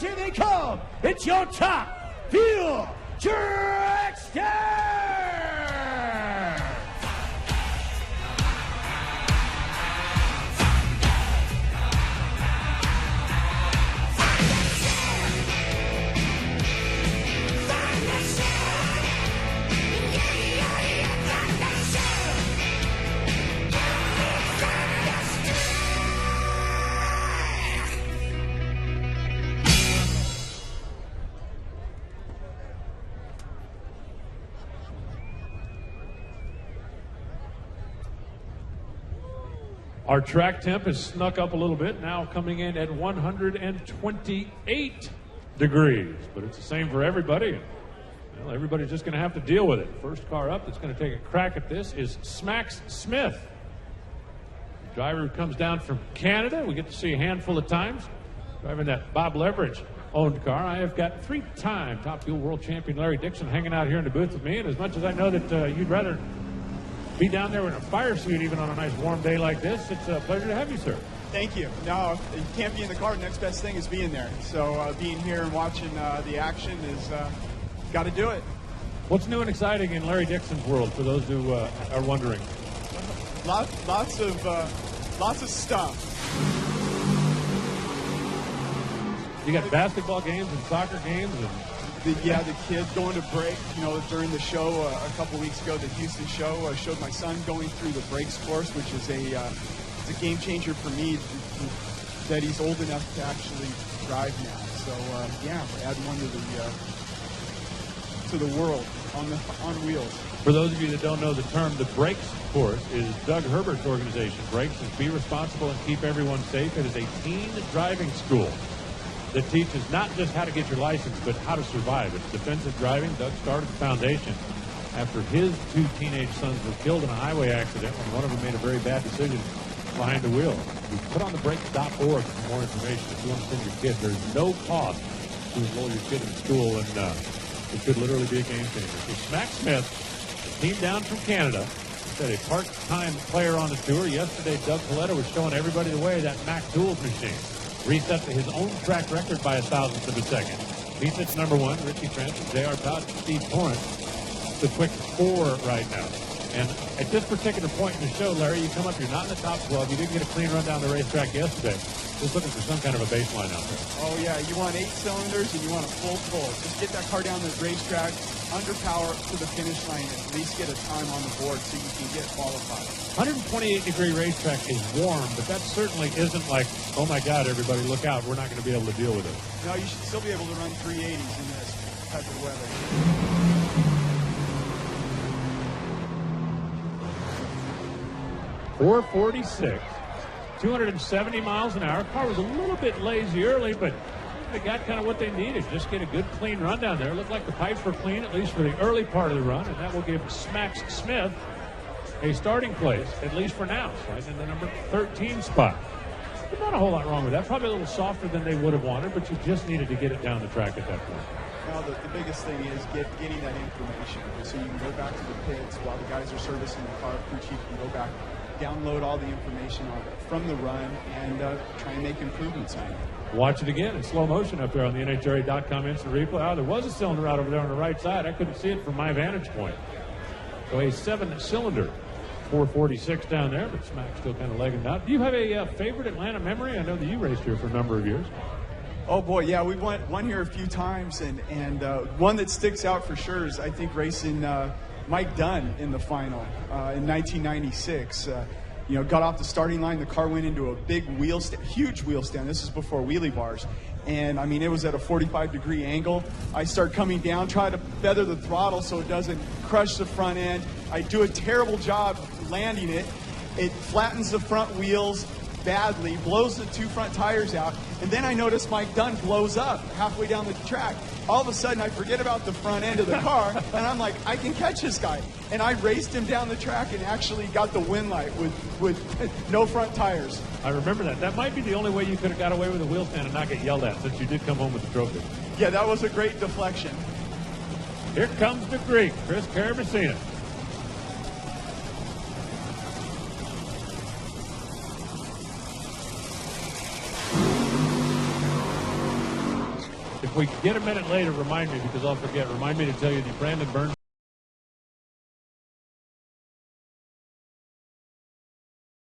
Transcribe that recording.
Here they come. It's your top fuel Dragster. Our track temp has snuck up a little bit, now coming in at 128 degrees. But it's the same for everybody. Well, everybody's just going to have to deal with it. First car up that's going to take a crack at this is Smax Smith. The driver who comes down from Canada. We get to see a handful of times. Driving that Bob Leverich owned car. I have got three-time Top Fuel World Champion Larry Dixon hanging out here in the booth with me. And as much as I know that you'd rather be down there in a fire suit even on a nice warm day like this, it's a pleasure to have you, sir. Thank you. No, you can't be in the car. The next best thing is being there. So being here and watching the action is got to do it. What's new and exciting in Larry Dixon's world, for those who are wondering? Lots of stuff. You got basketball games and soccer games and the kids going to break. You know, during the show a couple weeks ago, the Houston show, I showed my son going through the brakes course, which is it's a game changer for me that he's old enough to actually drive now. So we're adding one to the world on wheels. For those of you that don't know the term, the brakes course is Doug Herbert's organization. Brakes is Be Responsible and Keep Everyone Safe. It is a teen driving school that teaches not just how to get your license, but how to survive. It's defensive driving. Doug started the foundation after his two teenage sons were killed in a highway accident when one of them made a very bad decision behind the wheel. You put on thebrakes.org for more information. If you want to send your kid, there's no cost to enroll your kid in school, and it could literally be a game changer. So Smax Smith, the team down from Canada, said a part-time player on the tour. Yesterday, Doug Coletta was showing everybody the way, that Mac Tools machine. Reset to his own track record by 1,000th of a second. Beats its number one, Richie Francis, J.R. Todd, Steve Torrance. It's a quick 4 right now. And at this particular point in the show, Larry, you come up, you're not in the top 12. You didn't get a clean run down the racetrack yesterday. Just looking for some kind of a baseline out there. Oh, yeah. You want 8 cylinders and you want a full pull. Just get that car down the racetrack, under power to the finish line, and at least get a time on the board so you can get qualified. 128-degree racetrack is warm, but that certainly isn't like, oh, my God, everybody, look out. We're not going to be able to deal with it. No, you should still be able to run 380s in this type of weather. 446, 270 miles an hour. Car was a little bit lazy early, but they got kind of what they needed. Just get a good, clean run down there. Looked like the pipes were clean, at least for the early part of the run, and that will give Smax Smith a starting place, at least for now, right in the number 13 spot. But not a whole lot wrong with that. Probably a little softer than they would have wanted, but you just needed to get it down the track at that point. Well, the biggest thing is getting that information, so you can go back to the pits while the guys are servicing the car. Crew chief can go back, download all the information from the run, and try and make improvements on it. Watch it again in slow motion up there on the NHRA.com instant replay. Oh, there was a cylinder out over there on the right side. I couldn't see it from my vantage point. So a 7-cylinder 446 down there, but Smack's still kind of legging out. Do you have a favorite Atlanta memory? I know that you raced here for a number of years. Oh, boy, yeah, we won here a few times, and one that sticks out for sure is, I think, racing Mike Dunn in the final in 1996. Got off the starting line. The car went into a big huge wheel stand. This is before wheelie bars. And, I mean, it was at a 45-degree angle. I start coming down, try to feather the throttle so it doesn't crush the front end. I do a terrible job landing it. It flattens the front wheels badly, blows the 2 front tires out, and then I notice Mike Dunn blows up halfway down the track. All of a sudden, I forget about the front end of the car, and I'm like, I can catch this guy. And I raced him down the track and actually got the win light with no front tires. I remember that. That might be the only way you could have got away with a wheel stand and not get yelled at, since you did come home with the trophy. Yeah, that was a great deflection. Here comes the Greek, Chris Karamessina. If we get a minute later, remind me, because I'll forget. Remind me to tell you the Brandon Burns